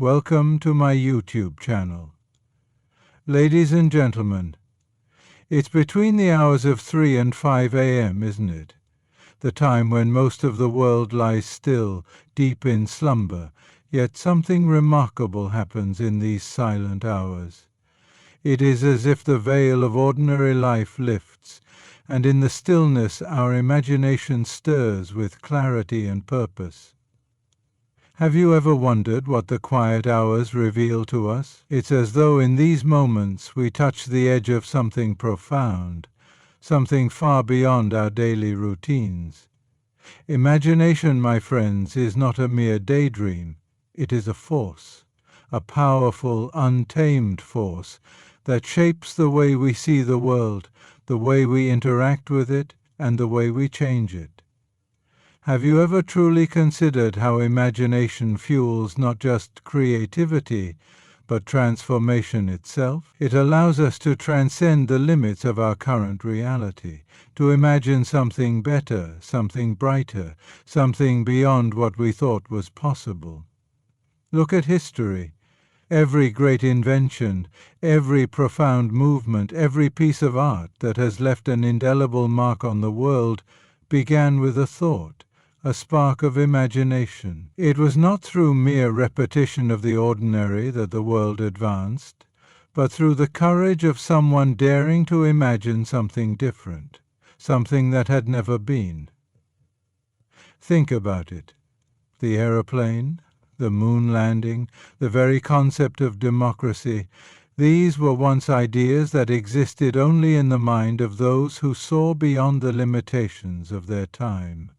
Welcome to my YouTube channel. Ladies and gentlemen, it's between the hours of 3 and 5 a.m., isn't it? The time when most of the world lies still, deep in slumber, yet something remarkable happens in these silent hours. It is as if the veil of ordinary life lifts, and in the stillness our imagination stirs with clarity and purpose. Have you ever wondered what the quiet hours reveal to us? It's as though in these moments we touch the edge of something profound, something far beyond our daily routines. Imagination, my friends, is not a mere daydream. It is a force, a powerful, untamed force that shapes the way we see the world, the way we interact with it, and the way we change it. Have you ever truly considered how imagination fuels not just creativity, but transformation itself? It allows us to transcend the limits of our current reality, to imagine something better, something brighter, something beyond what we thought was possible. Look at history. Every great invention, every profound movement, every piece of art that has left an indelible mark on the world began with a thought, a spark of imagination. It was not through mere repetition of the ordinary that the world advanced, but through the courage of someone daring to imagine something different, something that had never been. Think about it. The aeroplane, the moon landing, the very concept of democracy, these were once ideas that existed only in the mind of those who saw beyond the limitations of their time.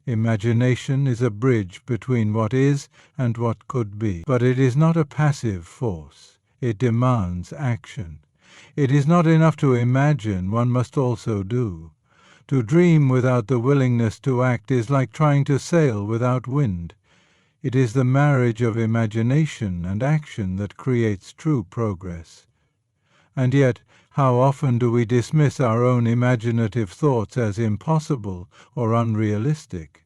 Imagination is a bridge between what is and what could be, but it is not a passive force. It demands action. It is not enough to imagine, one must also do. To dream without the willingness to act is like trying to sail without wind. It is the marriage of imagination and action that creates true progress. And yet, how often do we dismiss our own imaginative thoughts as impossible or unrealistic?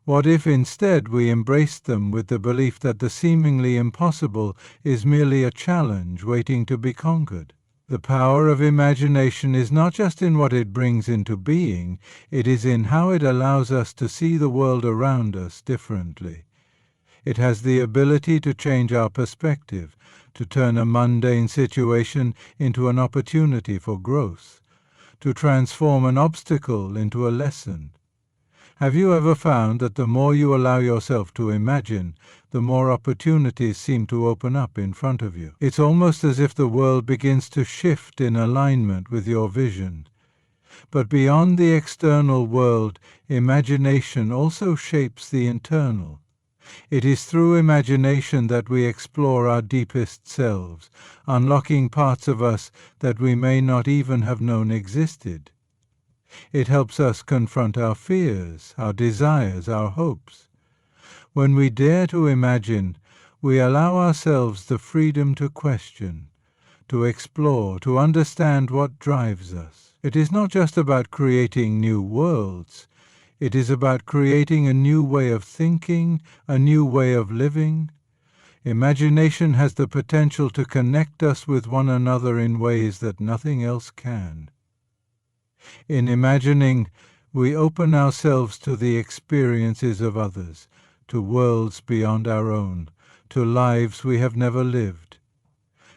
What if instead we embraced them with the belief that the seemingly impossible is merely a challenge waiting to be conquered? The power of imagination is not just in what it brings into being, it is in how it allows us to see the world around us differently. It has the ability to change our perspective, to turn a mundane situation into an opportunity for growth, to transform an obstacle into a lesson. Have you ever found that the more you allow yourself to imagine, the more opportunities seem to open up in front of you? It's almost as if the world begins to shift in alignment with your vision. But beyond the external world, imagination also shapes the internal. It is through imagination that we explore our deepest selves, unlocking parts of us that we may not even have known existed. It helps us confront our fears, our desires, our hopes. When we dare to imagine, we allow ourselves the freedom to question, to explore, to understand what drives us. It is not just about creating new worlds. It is about creating a new way of thinking, a new way of living. Imagination has the potential to connect us with one another in ways that nothing else can. In imagining, we open ourselves to the experiences of others, to worlds beyond our own, to lives we have never lived.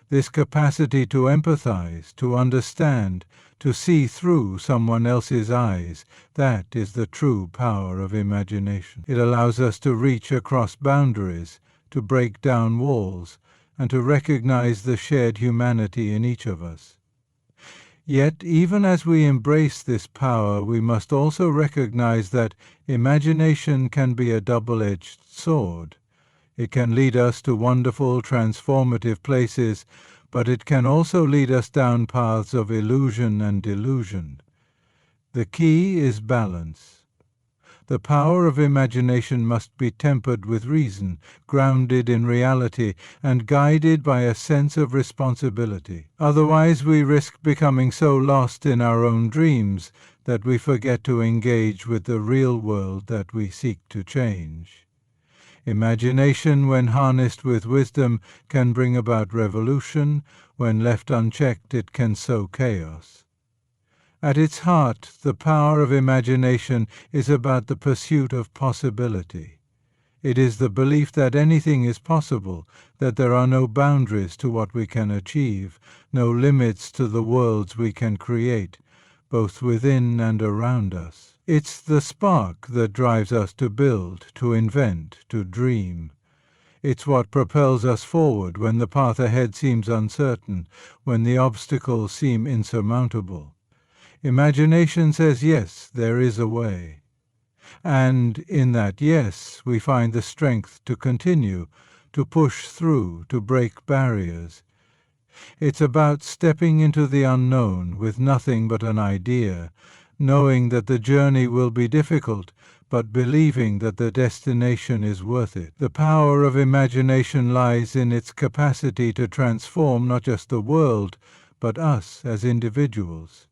This capacity to empathize, to understand, to see through someone else's eyes, that is the true power of imagination. It allows us to reach across boundaries, to break down walls, and to recognize the shared humanity in each of us. Yet, even as we embrace this power, we must also recognize that imagination can be a double-edged sword. It can lead us to wonderful, transformative places, but it can also lead us down paths of illusion and delusion. The key is balance. The power of imagination must be tempered with reason, grounded in reality, and guided by a sense of responsibility. Otherwise, we risk becoming so lost in our own dreams that we forget to engage with the real world that we seek to change. Imagination, when harnessed with wisdom, can bring about revolution. When left unchecked, it can sow chaos. At its heart, the power of imagination is about the pursuit of possibility. It is the belief that anything is possible, that there are no boundaries to what we can achieve, no limits to the worlds we can create, both within and around us. It's the spark that drives us to build, to invent, to dream. It's what propels us forward when the path ahead seems uncertain, when the obstacles seem insurmountable. Imagination says, yes, there is a way. And in that yes, we find the strength to continue, to push through, to break barriers. It's about stepping into the unknown with nothing but an idea, knowing that the journey will be difficult, but believing that the destination is worth it. The power of imagination lies in its capacity to transform not just the world, but us as individuals.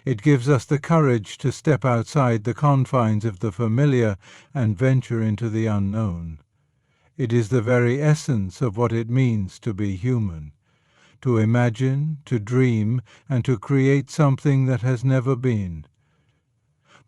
It gives us the courage to step outside the confines of the familiar and venture into the unknown. It is the very essence of what it means to be human. To imagine, to dream, and to create something that has never been.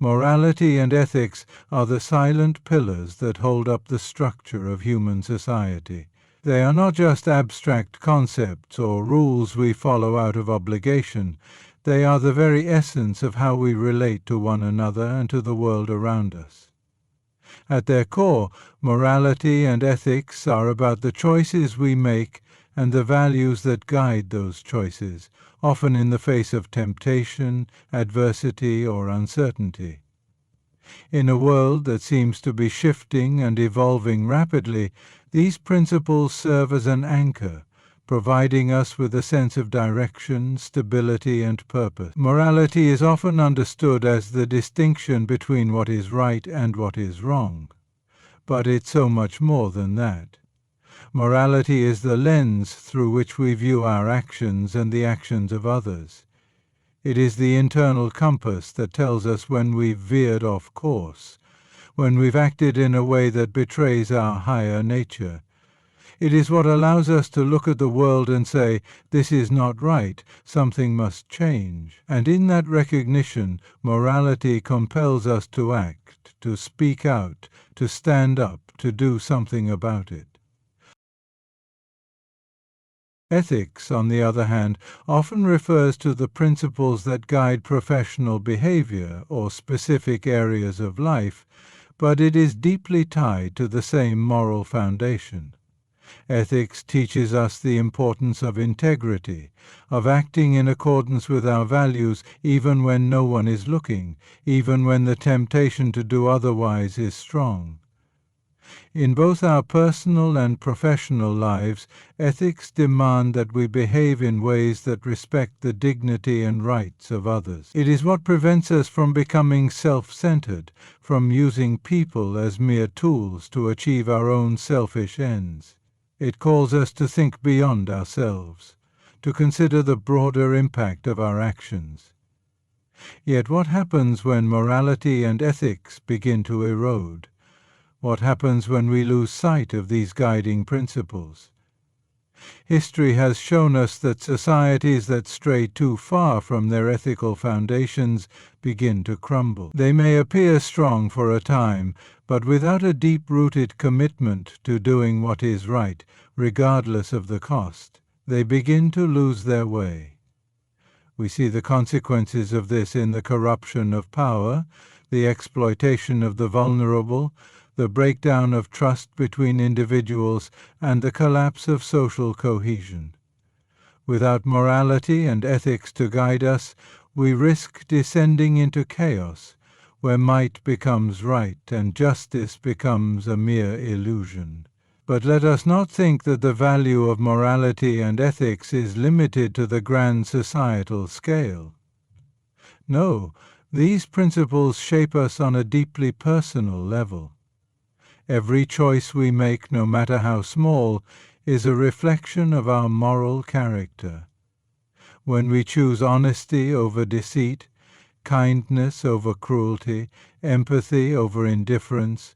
Morality and ethics are the silent pillars that hold up the structure of human society. They are not just abstract concepts or rules we follow out of obligation. They are the very essence of how we relate to one another and to the world around us. At their core, morality and ethics are about the choices we make and the values that guide those choices, often in the face of temptation, adversity, or uncertainty. In a world that seems to be shifting and evolving rapidly, these principles serve as an anchor, providing us with a sense of direction, stability, and purpose. Morality is often understood as the distinction between what is right and what is wrong. But it's so much more than that. Morality is the lens through which we view our actions and the actions of others. It is the internal compass that tells us when we've veered off course, when we've acted in a way that betrays our higher nature. It is what allows us to look at the world and say, this is not right, something must change. And in that recognition, morality compels us to act, to speak out, to stand up, to do something about it. Ethics, on the other hand, often refers to the principles that guide professional behavior or specific areas of life, but it is deeply tied to the same moral foundation. Ethics teaches us the importance of integrity, of acting in accordance with our values even when no one is looking, even when the temptation to do otherwise is strong. In both our personal and professional lives, ethics demand that we behave in ways that respect the dignity and rights of others. It is what prevents us from becoming self-centered, from using people as mere tools to achieve our own selfish ends. It calls us to think beyond ourselves, to consider the broader impact of our actions. Yet what happens when morality and ethics begin to erode? What happens when we lose sight of these guiding principles? History has shown us that societies that stray too far from their ethical foundations begin to crumble. They may appear strong for a time, but without a deep-rooted commitment to doing what is right, regardless of the cost, they begin to lose their way. We see the consequences of this in the corruption of power, the exploitation of the vulnerable, the breakdown of trust between individuals, and the collapse of social cohesion. Without morality and ethics to guide us, we risk descending into chaos, where might becomes right and justice becomes a mere illusion. But let us not think that the value of morality and ethics is limited to the grand societal scale. No, these principles shape us on a deeply personal level. Every choice we make, no matter how small, is a reflection of our moral character. When we choose honesty over deceit, kindness over cruelty, empathy over indifference,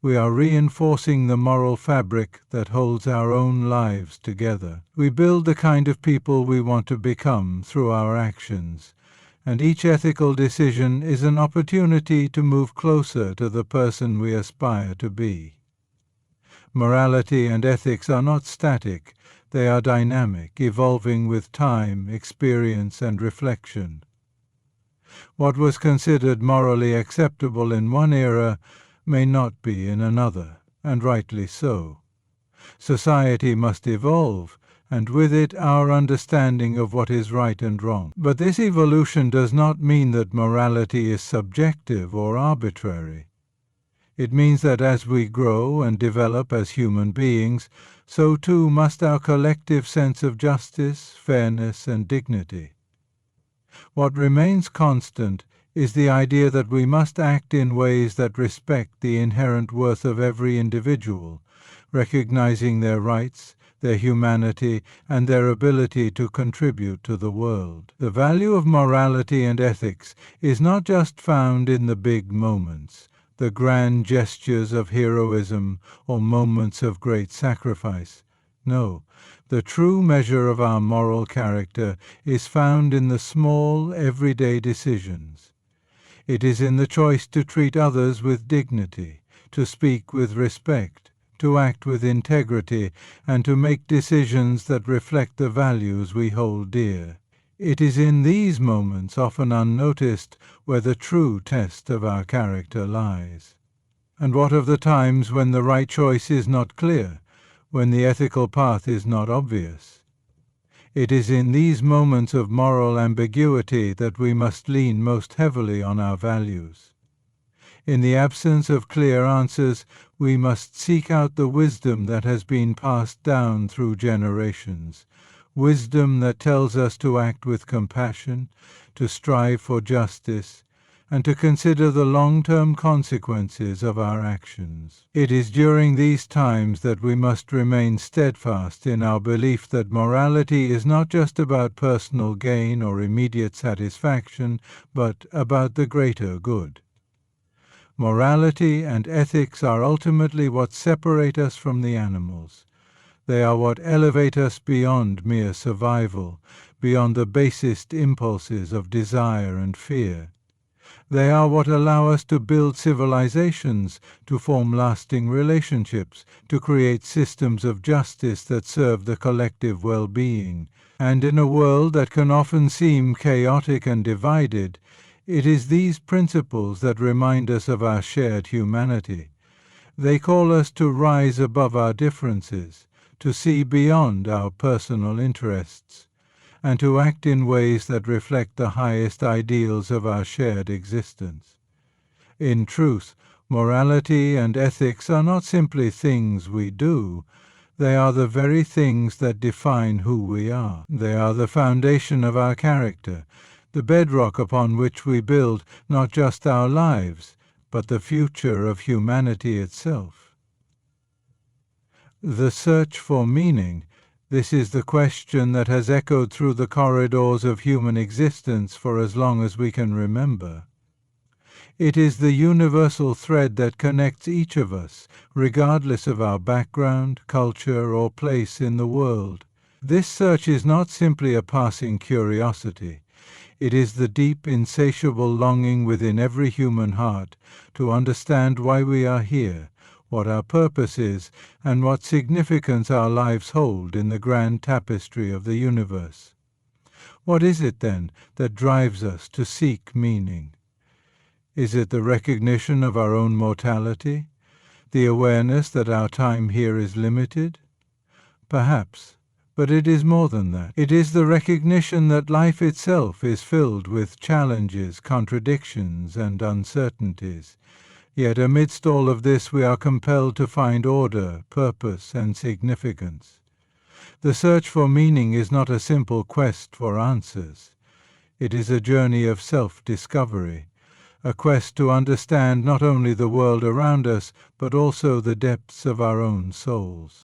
we are reinforcing the moral fabric that holds our own lives together. We build the kind of people we want to become through our actions, and each ethical decision is an opportunity to move closer to the person we aspire to be. Morality and ethics are not static, they are dynamic, evolving with time, experience, and reflection. What was considered morally acceptable in one era may not be in another, and rightly so. Society must evolve, and with it our understanding of what is right and wrong. But this evolution does not mean that morality is subjective or arbitrary. It means that as we grow and develop as human beings, so too must our collective sense of justice, fairness, and dignity. What remains constant is the idea that we must act in ways that respect the inherent worth of every individual, recognizing their rights, their humanity, and their ability to contribute to the world. The value of morality and ethics is not just found in the big moments, the grand gestures of heroism or moments of great sacrifice. No, the true measure of our moral character is found in the small, everyday decisions. It is in the choice to treat others with dignity, to speak with respect, to act with integrity, and to make decisions that reflect the values we hold dear. It is in these moments, often unnoticed, where the true test of our character lies. And what of the times when the right choice is not clear, when the ethical path is not obvious? It is in these moments of moral ambiguity that we must lean most heavily on our values. In the absence of clear answers, we must seek out the wisdom that has been passed down through generations, wisdom that tells us to act with compassion, to strive for justice, and to consider the long-term consequences of our actions. It is during these times that we must remain steadfast in our belief that morality is not just about personal gain or immediate satisfaction, but about the greater good. Morality and ethics are ultimately what separate us from the animals. They are what elevate us beyond mere survival, beyond the basest impulses of desire and fear. They are what allow us to build civilizations, to form lasting relationships, to create systems of justice that serve the collective well-being. And in a world that can often seem chaotic and divided, it is these principles that remind us of our shared humanity. They call us to rise above our differences, to see beyond our personal interests, and to act in ways that reflect the highest ideals of our shared existence. In truth, morality and ethics are not simply things we do, they are the very things that define who we are. They are the foundation of our character, the bedrock upon which we build not just our lives, but the future of humanity itself. The search for meaning. This is the question that has echoed through the corridors of human existence for as long as we can remember. It is the universal thread that connects each of us, regardless of our background, culture, or place in the world. This search is not simply a passing curiosity. It is the deep, insatiable longing within every human heart to understand why we are here, what our purpose is, and what significance our lives hold in the grand tapestry of the universe. What is it, then, that drives us to seek meaning? Is it the recognition of our own mortality? The awareness that our time here is limited? Perhaps, but it is more than that. It is the recognition that life itself is filled with challenges, contradictions, and uncertainties. Yet amidst all of this we are compelled to find order, purpose, and significance. The search for meaning is not a simple quest for answers. It is a journey of self-discovery, a quest to understand not only the world around us, but also the depths of our own souls.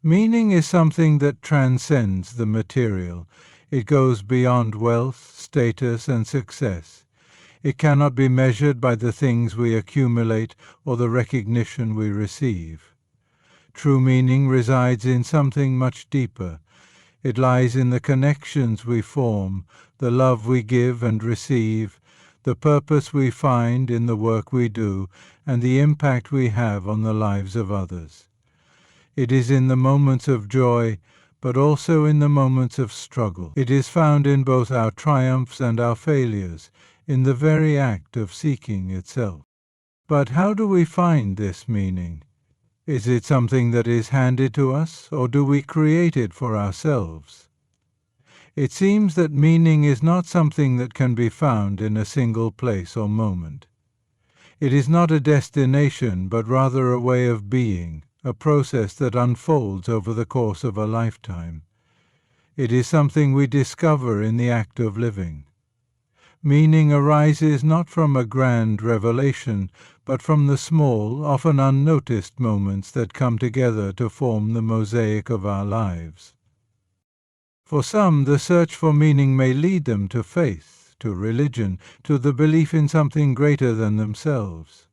Meaning is something that transcends the material. It goes beyond wealth, status, and success. It cannot be measured by the things we accumulate or the recognition we receive. True meaning resides in something much deeper. It lies in the connections we form, the love we give and receive, the purpose we find in the work we do, and the impact we have on the lives of others. It is in the moments of joy, but also in the moments of struggle. It is found in both our triumphs and our failures, in the very act of seeking itself. But how do we find this meaning? Is it something that is handed to us, or do we create it for ourselves? It seems that meaning is not something that can be found in a single place or moment. It is not a destination, but rather a way of being, a process that unfolds over the course of a lifetime. It is something we discover in the act of living. Meaning arises not from a grand revelation, but from the small, often unnoticed moments that come together to form the mosaic of our lives. For some, the search for meaning may lead them to faith, to religion, to the belief in something greater than themselves.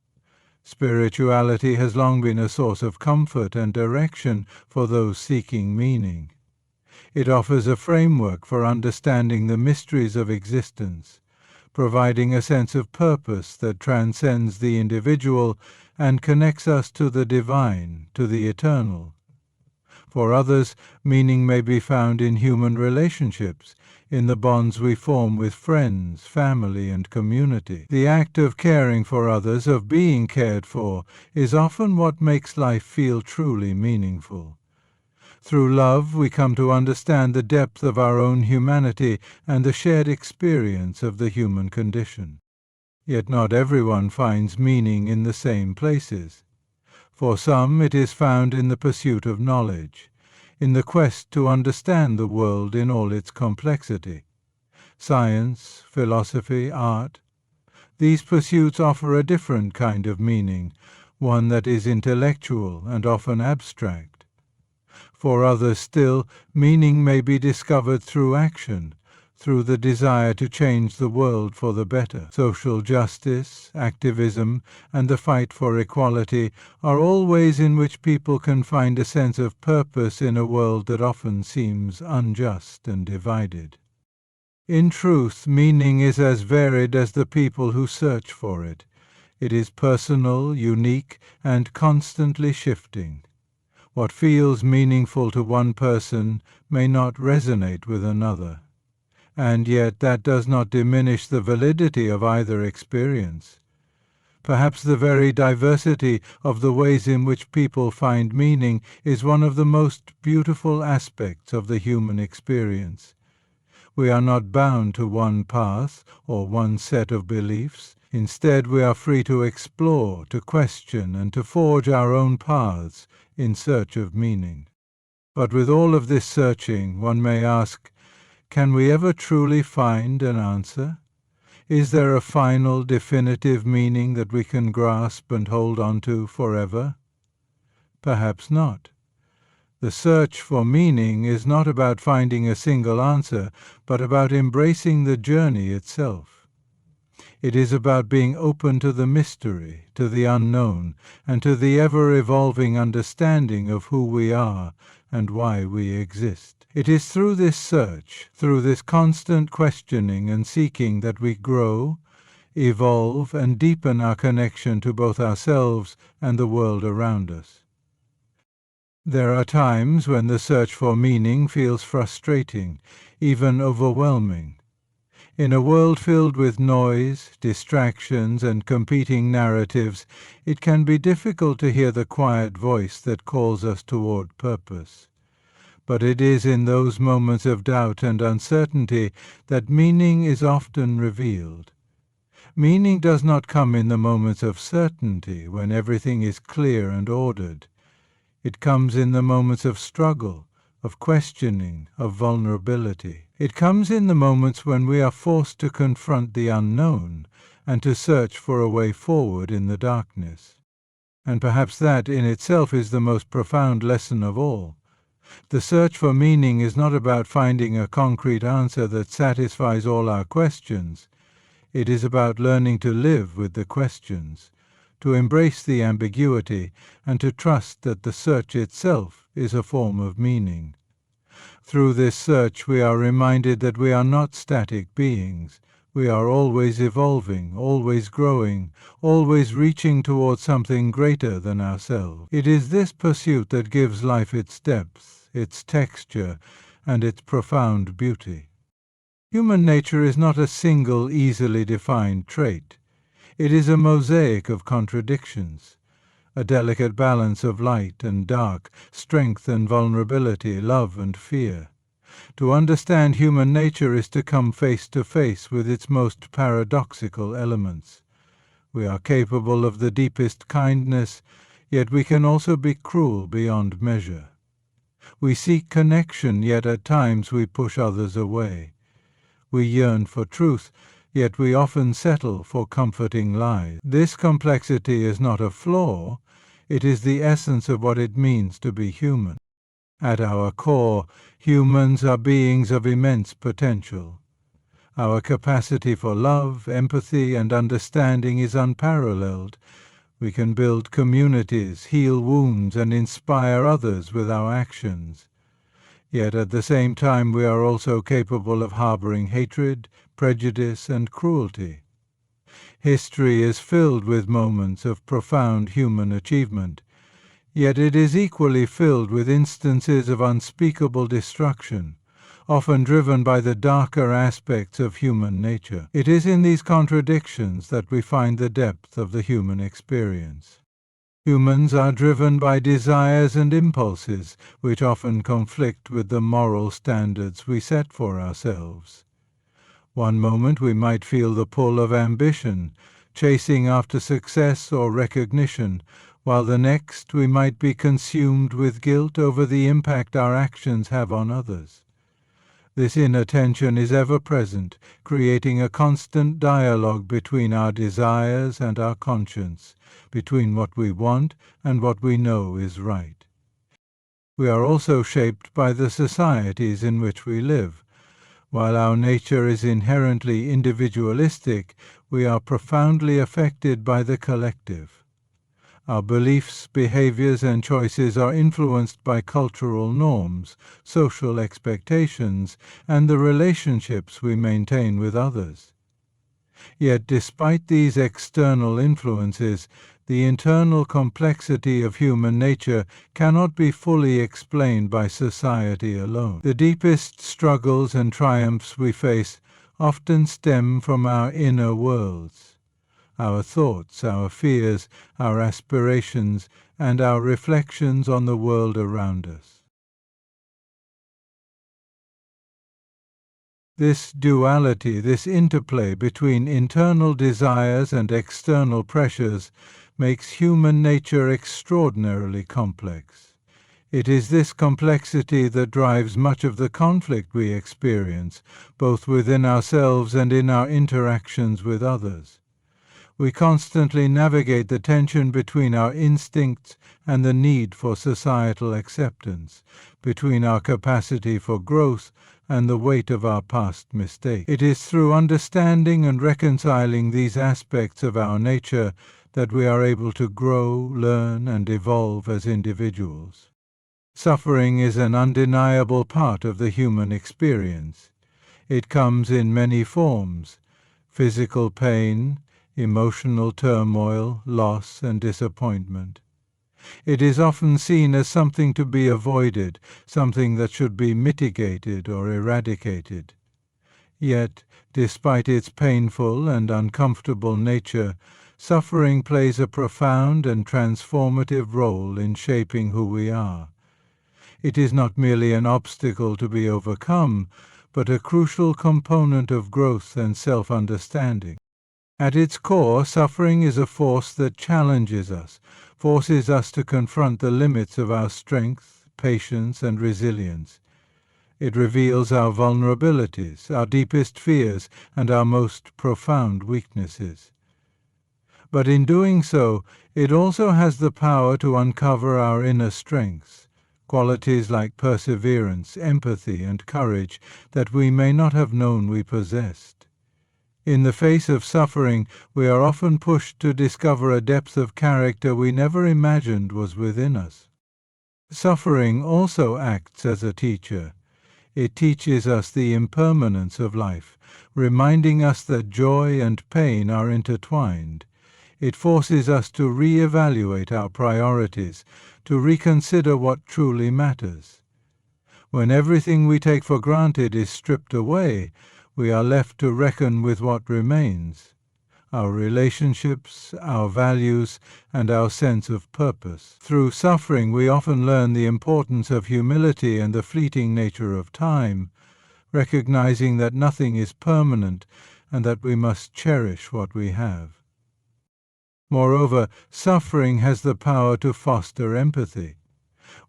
Spirituality has long been a source of comfort and direction for those seeking meaning. It offers a framework for understanding the mysteries of existence, providing a sense of purpose that transcends the individual and connects us to the divine, to the eternal. For others, meaning may be found in human relationships, in the bonds we form with friends, family, and community. The act of caring for others, of being cared for, is often what makes life feel truly meaningful. Through love, we come to understand the depth of our own humanity and the shared experience of the human condition. Yet not everyone finds meaning in the same places. For some, it is found in the pursuit of knowledge, in the quest to understand the world in all its complexity. Science, philosophy, art. These pursuits offer a different kind of meaning, one that is intellectual and often abstract. For others still, meaning may be discovered through action, through the desire to change the world for the better. Social justice, activism, and the fight for equality are all ways in which people can find a sense of purpose in a world that often seems unjust and divided. In truth, meaning is as varied as the people who search for it. It is personal, unique, and constantly shifting. What feels meaningful to one person may not resonate with another. And yet that does not diminish the validity of either experience. Perhaps the very diversity of the ways in which people find meaning is one of the most beautiful aspects of the human experience. We are not bound to one path or one set of beliefs. Instead, we are free to explore, to question, and to forge our own paths in search of meaning. But with all of this searching, one may ask, can we ever truly find an answer? Is there a final, definitive meaning that we can grasp and hold on to forever? Perhaps not. The search for meaning is not about finding a single answer, but about embracing the journey itself. It is about being open to the mystery, to the unknown, and to the ever-evolving understanding of who we are and why we exist. It is through this search, through this constant questioning and seeking that we grow, evolve, and deepen our connection to both ourselves and the world around us. There are times when the search for meaning feels frustrating, even overwhelming. In a world filled with noise, distractions, and competing narratives, it can be difficult to hear the quiet voice that calls us toward purpose. But it is in those moments of doubt and uncertainty that meaning is often revealed. Meaning does not come in the moments of certainty, when everything is clear and ordered. It comes in the moments of struggle, of questioning, of vulnerability. It comes in the moments when we are forced to confront the unknown and to search for a way forward in the darkness. And perhaps that in itself is the most profound lesson of all. The search for meaning is not about finding a concrete answer that satisfies all our questions. It is about learning to live with the questions, to embrace the ambiguity, and to trust that the search itself is a form of meaning. Through this search we are reminded that we are not static beings. We are always evolving, always growing, always reaching towards something greater than ourselves. It is this pursuit that gives life its depth, its texture, and its profound beauty. Human nature is not a single, easily defined trait. It is a mosaic of contradictions, a delicate balance of light and dark, strength and vulnerability, love and fear. To understand human nature is to come face to face with its most paradoxical elements. We are capable of the deepest kindness, yet we can also be cruel beyond measure. We seek connection, yet at times we push others away. We yearn for truth, yet we often settle for comforting lies. This complexity is not a flaw, it is the essence of what it means to be human. At our core, humans are beings of immense potential. Our capacity for love, empathy, and understanding is unparalleled. We can build communities, heal wounds, and inspire others with our actions. Yet at the same time we are also capable of harboring hatred, prejudice, and cruelty. History is filled with moments of profound human achievement, yet it is equally filled with instances of unspeakable destruction, often driven by the darker aspects of human nature. It is in these contradictions that we find the depth of the human experience. Humans are driven by desires and impulses which often conflict with the moral standards we set for ourselves. One moment we might feel the pull of ambition, chasing after success or recognition, while the next we might be consumed with guilt over the impact our actions have on others. This inner tension is ever present, creating a constant dialogue between our desires and our conscience, between what we want and what we know is right. We are also shaped by the societies in which we live. While our nature is inherently individualistic, we are profoundly affected by the collective. Our beliefs, behaviors, and choices are influenced by cultural norms, social expectations, and the relationships we maintain with others. Yet, despite these external influences, the internal complexity of human nature cannot be fully explained by society alone. The deepest struggles and triumphs we face often stem from our inner worlds. Our thoughts, our fears, our aspirations, and our reflections on the world around us. This duality, this interplay between internal desires and external pressures makes human nature extraordinarily complex. It is this complexity that drives much of the conflict we experience, both within ourselves and in our interactions with others. We constantly navigate the tension between our instincts and the need for societal acceptance, between our capacity for growth and the weight of our past mistakes. It is through understanding and reconciling these aspects of our nature that we are able to grow, learn, and evolve as individuals. Suffering is an undeniable part of the human experience. It comes in many forms: physical pain, emotional turmoil, loss, and disappointment. It is often seen as something to be avoided, something that should be mitigated or eradicated. Yet, despite its painful and uncomfortable nature, suffering plays a profound and transformative role in shaping who we are. It is not merely an obstacle to be overcome, but a crucial component of growth and self-understanding. At its core, suffering is a force that challenges us, forces us to confront the limits of our strength, patience, and resilience. It reveals our vulnerabilities, our deepest fears, and our most profound weaknesses. But in doing so, it also has the power to uncover our inner strengths, qualities like perseverance, empathy, and courage that we may not have known we possessed. In the face of suffering, we are often pushed to discover a depth of character we never imagined was within us. Suffering also acts as a teacher. It teaches us the impermanence of life, reminding us that joy and pain are intertwined. It forces us to re-evaluate our priorities, to reconsider what truly matters. When everything we take for granted is stripped away, we are left to reckon with what remains: our relationships, our values, and our sense of purpose. Through suffering, we often learn the importance of humility and the fleeting nature of time, recognizing that nothing is permanent and that we must cherish what we have. Moreover, suffering has the power to foster empathy.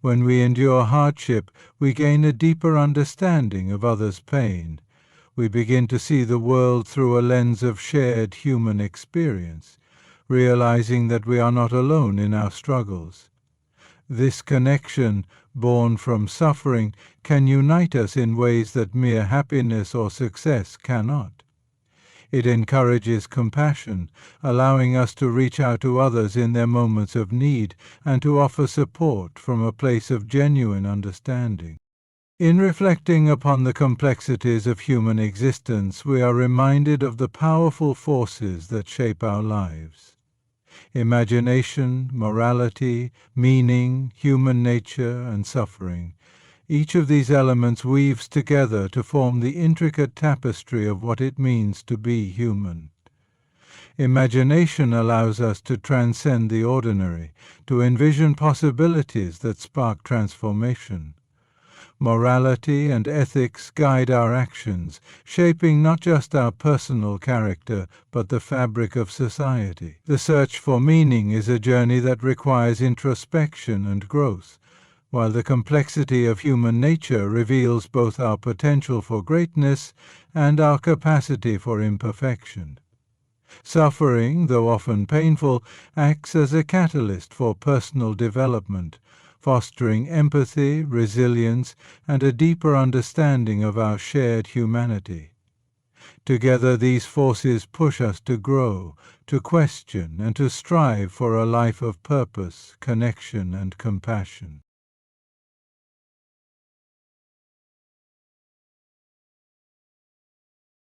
When we endure hardship, we gain a deeper understanding of others' pain. We begin to see the world through a lens of shared human experience, realizing that we are not alone in our struggles. This connection, born from suffering, can unite us in ways that mere happiness or success cannot. It encourages compassion, allowing us to reach out to others in their moments of need and to offer support from a place of genuine understanding. In reflecting upon the complexities of human existence, we are reminded of the powerful forces that shape our lives. Imagination, morality, meaning, human nature, and suffering. Each of these elements weaves together to form the intricate tapestry of what it means to be human. Imagination allows us to transcend the ordinary, to envision possibilities that spark transformation. Morality and ethics guide our actions, shaping not just our personal character, but the fabric of society. The search for meaning is a journey that requires introspection and growth, while the complexity of human nature reveals both our potential for greatness and our capacity for imperfection. Suffering, though often painful, acts as a catalyst for personal development, fostering empathy, resilience, and a deeper understanding of our shared humanity. Together, these forces push us to grow, to question, and to strive for a life of purpose, connection, and compassion.